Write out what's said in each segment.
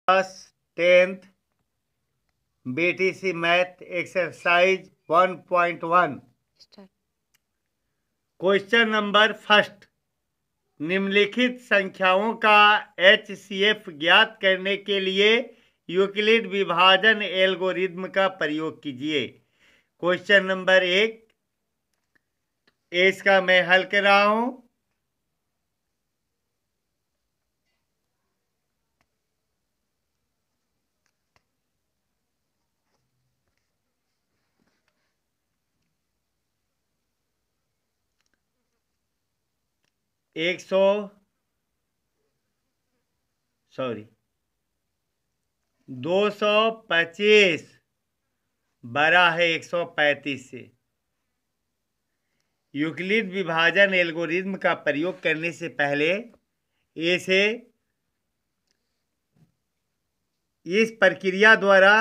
Class 10th BTC math exercise 1.1 question number first. निम्नलिखित संख्याओं का HCF ज्ञात करने के लिए यूक्लिड विभाजन एल्गोरिथ्म का प्रयोग कीजिए। क्वेश्चन नंबर 1 इसका मैं हल कर रहा हूं। एक सौ 225 बड़ा है 135 से। यूक्लिड विभाजन एल्गोरिथ्म का प्रयोग करने से पहले इसे इस प्रक्रिया द्वारा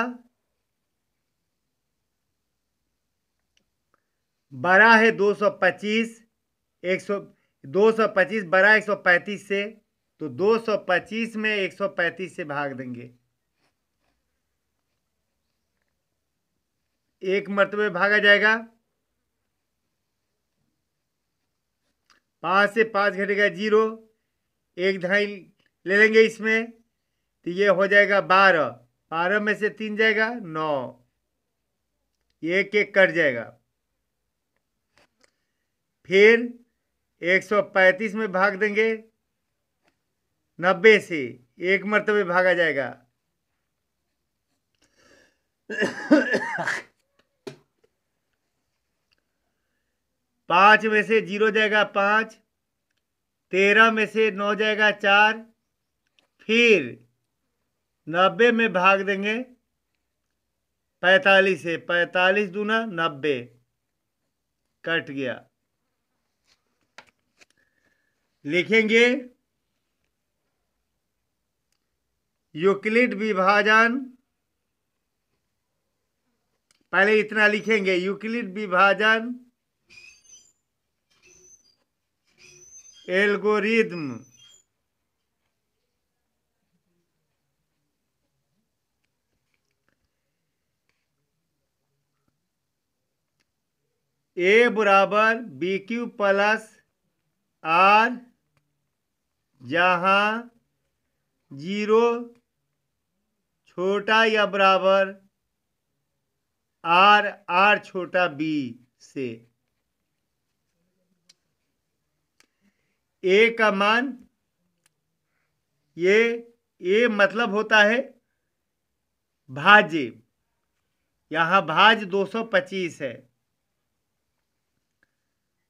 बड़ा है 225 225 बड़ा 135 से, तो 225 में 135 से भाग देंगे। एक मर्तबे भागा जाएगा, 5 से 5 घटेगा 0, एक दहाई ले लेंगे इसमें, तो ये हो जाएगा 12, 12 में से 3 जाएगा 9, एक एक कट जाएगा। फिर 135 में भाग देंगे 90 से, एक मर्तबे भागा जाएगा। पांच में से 0 जाएगा 5, 13 में से 9 जाएगा 4, फिर 90 में भाग देंगे 45 से, 45 दूना 90, कट गया। लिखेंगे यूक्लिड विभाजन, पहले इतना लिखेंगे, यूक्लिड विभाजन एल्गोरिथ्म A बराबर BQ प्लस R, जहां 0 छोटा या बराबर R छोटा B से। A का मान, ये A मतलब होता है भाज्य, यहां भाज्य 225 है,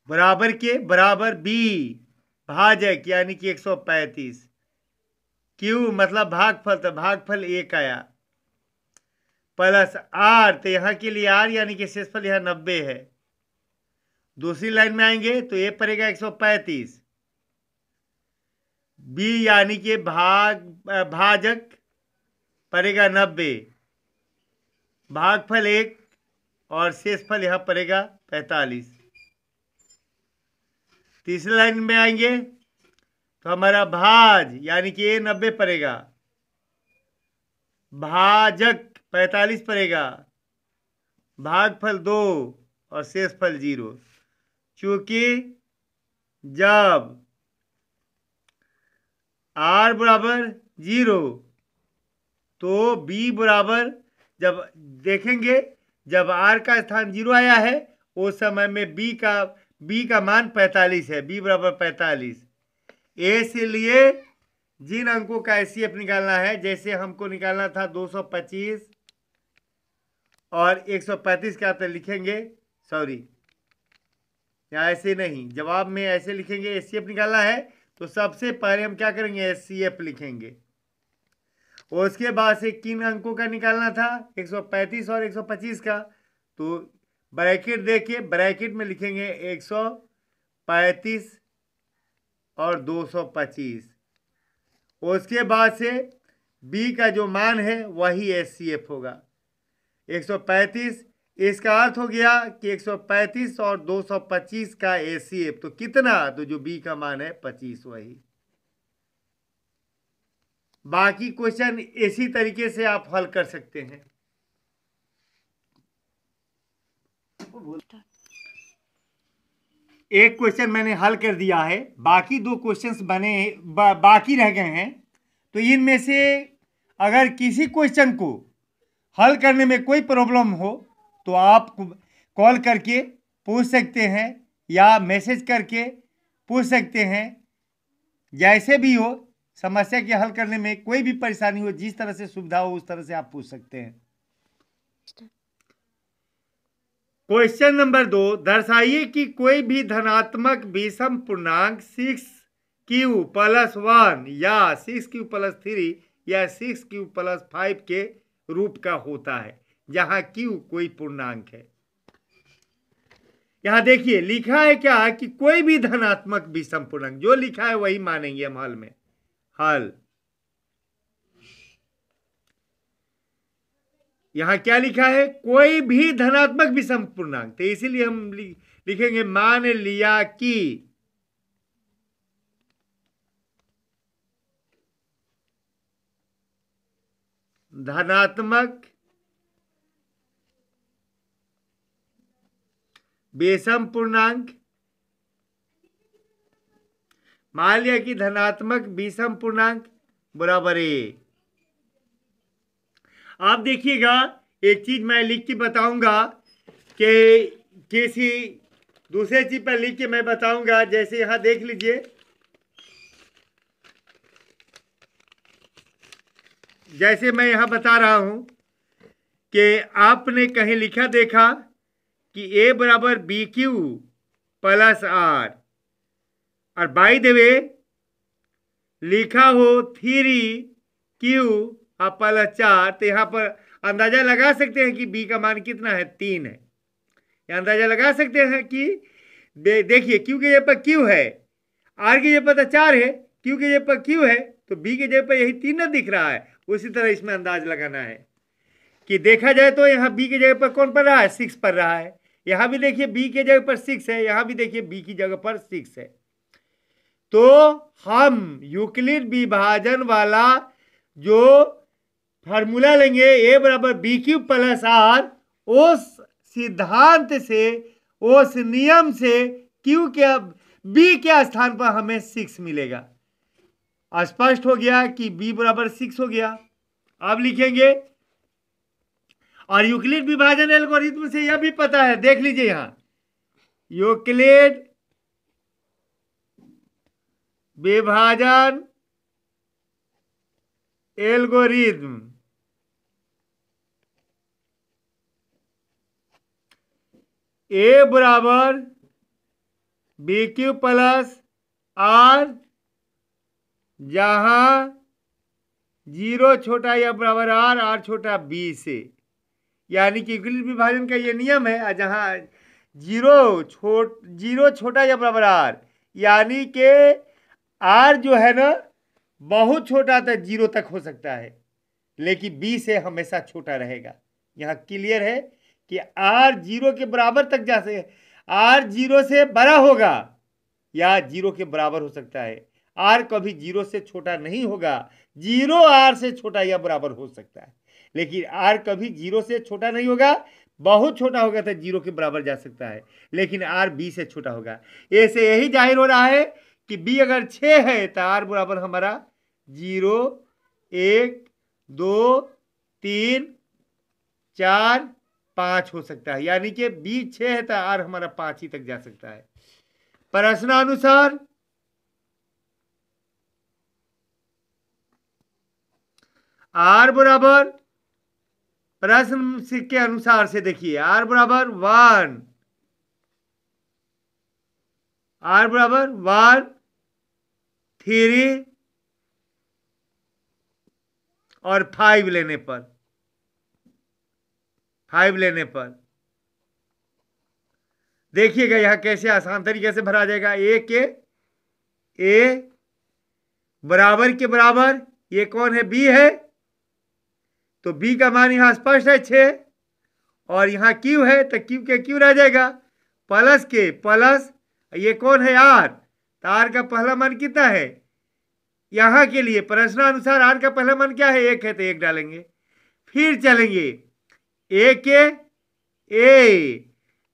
बराबर के बराबर B भाजक यानी कि 135, Q मतलब भागफल, तो भागफल 1 आया, प्लस R, तो यहाँ के लिए R यानी कि शेषफल यहाँ 90 है। दूसरी लाइन में आएंगे तो ये पड़ेगा 135, B यानी कि भाजक पड़ेगा 90, भागफल 1 और शेषफल यहाँ पड़ेगा 45। तीसरी लाइन में आएंगे तो हमारा भाज यानी कि ये 90 पड़ेगा, भाजक 45 पड़ेगा, भागफल 2 और शेषफल 0। चूंकि जब R बराबर 0 तो B बराबर, जब देखेंगे जब R का स्थान 0 आया है उस समय में B का मान 45 है, B बराबर 45। इसलिए जिन अंकों का HCF निकालना है, जैसे हमको निकालना था 225 और 135 का, तो लिखेंगे या ऐसे नहीं, जवाब में ऐसे लिखेंगे। HCF निकालना है तो सबसे पहले हम क्या करेंगे, HCF लिखेंगे। उसके बाद से किन अंकों का निकालना था, 135 और 125 का, तो ब्रैकेट देखिए, ब्रैकेट में लिखेंगे 135 और 225। उसके बाद से B का जो मान है वही HCF होगा 135। इसका अर्थ हो गया कि 135 और 225 का HCF तो कितना, तो जो B का मान है 25 वही। बाकी क्वेश्चन इसी तरीके से आप हल कर सकते हैं। एक क्वेश्चन मैंने हल कर दिया है, बाकी 2 क्वेश्चंस बाकी रह गए हैं। तो इनमें से अगर किसी क्वेश्चन को हल करने में कोई प्रॉब्लम हो तो आप कॉल करके पूछ सकते हैं या मैसेज करके पूछ सकते हैं। जैसे भी हो, समस्या के हल करने में कोई भी परेशानी हो, जिस तरह से सुविधा हो उस तरह से आप पूछ सकते हैं। क्वेश्चन नंबर 2, दर्शाइए कि कोई भी धनात्मक विषम पूर्णांक 6q + 1 या 6q + 3 या 6q + 5 के रूप का होता है, जहां q कोई पूर्णांक है। यहां देखिए लिखा है क्या कि कोई भी धनात्मक विषम पूर्णांक, जो लिखा है वही मानेंगे हम हल में। हल यहां क्या लिखा है, कोई भी धनात्मक विषम पूर्णांक, तो इसीलिए हम लिखेंगे मान लिया कि धनात्मक विषम पूर्णांक, मान लिया कि धनात्मक विषम पूर्णांक बराबर ए। आप देखिएगा एक चीज मैं लिख के बताऊंगा कि किसी दूसरे चीज पर लिख के मैं बताऊंगा। जैसे यहां देख लीजिए, जैसे मैं यहां बता रहा हूं कि आपने कहीं लिखा देखा कि a बराबर BQ + R, और बाय द वे लिखा हो 3Q + 4, तो यहां पर अंदाजा लगा सकते हैं कि b का मान कितना है, 3 है। यह अंदाजा लगा सकते हैं कि देखिए q के जगह पर q है, r की जगह पर तो 4 है, q की जगह पर q है, तो b की जगह पर यही 3 न दिख रहा है। उसी तरह इसमें अंदाज लगाना है कि देखा जाए तो यहाँ b की जगह पर कौन पड़ रहा है, 6 पड़ रहा है। यहां भी देखिए b की जगह पर 6 है, यहां भी देखिए b की जगह पर 6 है। तो हम यूक्लिड विभाजन वाला जो फार्मूला लेंगे a बराबर BQ + R, उस सिद्धांत से, उस नियम से q के b के स्थान पर हमें 6 मिलेगा। स्पष्ट हो गया कि b बराबर 6 हो गया। अब लिखेंगे, और यूक्लिड विभाजन एल्गोरिथम से यह भी पता है, देख लीजिए यहां यूक्लिड विभाजन एल्गोरिथम a बराबर BQ + R, जहां 0 छोटा या बराबर R, R छोटा B से, यानी कि यूक्लिड विभाजन का ये नियम है। जहां 0 छोटा या बराबर R, यानी कि R जो है ना बहुत छोटा तक 0 तक हो सकता है, लेकिन B से हमेशा छोटा रहेगा। यहां क्लियर है कि R 0 के बराबर तक जा सके, R 0 से बड़ा होगा या 0 के बराबर हो सकता है। R कभी 0 से छोटा नहीं होगा, 0 R से छोटा या बराबर हो सकता है, लेकिन R कभी 0 से छोटा नहीं होगा। बहुत छोटा होगा तो 0 के बराबर जा सकता है, लेकिन R B से छोटा होगा। ऐसे यही जाहिर हो रहा है कि B अगर 6 है तो R बराबर हमारा 0, 1, 2, 3, 4, 5 हो सकता है, यानी कि B 6 है तो R हमारा 5 ही तक जा सकता है। प्रश्नानुसार R बराबर, प्रश्न के अनुसार से देखिए R बराबर 1, R बराबर 1, 3 और 5 लेने पर, 5 लेने पर देखिएगा यहां कैसे आसान तरीके से भरा जाएगा। A बराबर के बराबर, ये कौन है, B है, तो B का मान यहां स्पष्ट है 6, और यहां Q है तो Q के Q रह जाएगा, प्लस के प्लस, ये कौन है R, तो R का पहला मान कितना है यहां के लिए प्रश्नानुसार r का पहला मान क्या है, 1 है, तो 1 डालेंगे। फिर चलेंगे a के a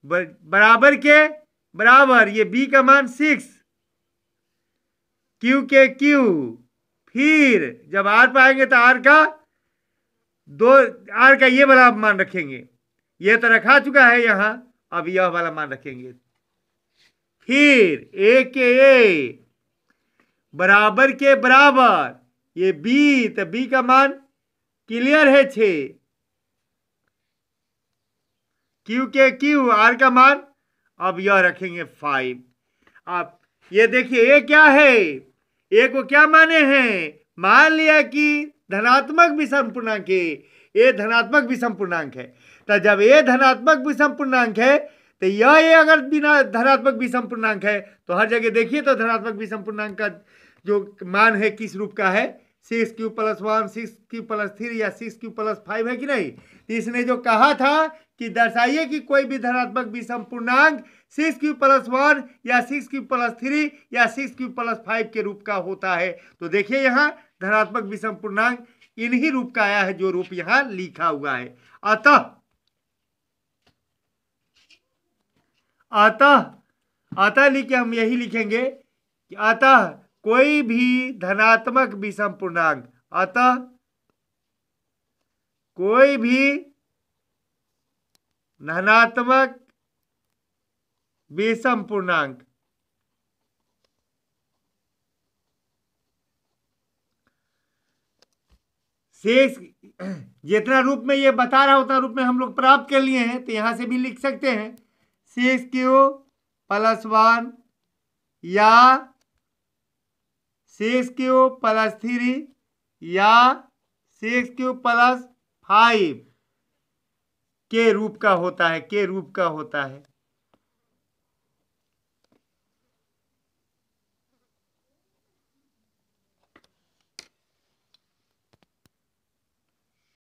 बराबर के बराबर, ये b का मान 6, q के q, फिर जब r पाएंगे तो r का ये वाला मान रखेंगे, ये तो रखा चुका है यहां, अब यह वाला मान रखेंगे। फिर a के a बराबर के बराबर, ये b, तो b का मान क्लियर है 6, q के q, r का मान अब यह रखेंगे 5। अब ये देखिए a क्या है, a को क्या माने हैं, मान लिया कि धनात्मक विषम पूर्णांक है, a धनात्मक विषम पूर्णांक है, तो जब a धनात्मक विषम पूर्णांक है तो यह अगर बिना धनात्मक विषम पूर्णांक है तो हर जगह देखिए तो धनात्मक विषम पूर्णांक का जो मान है किस रूप का है, 6q + 1, 6q + 3 या 6q + 5 है कि नहीं। तो इसने जो कहा था कि दर्शाइए कि कोई भी धनात्मक विषम पूर्णांक 6q + 1 या 6q + 3 या 6q + 5 के रूप का होता है। तो देखिए यहाँ धनात्मक विषम पूर्णांक इन्हीं रूप का आया है जो रूप यहाँ लिखा हुआ है। अतः लिखे हम यही लिखेंगे कि अतः कोई भी धनात्मक विषम पूर्णांक, अतः कोई भी धनात्मक विषम पूर्णांक शेष जितना रूप में ये बता रहा उतना रूप में हम लोग प्राप्त कर लिए हैं, तो यहां से भी लिख सकते हैं 6q + 1 या 6q + 3 या 6q + 5 के रूप का होता है,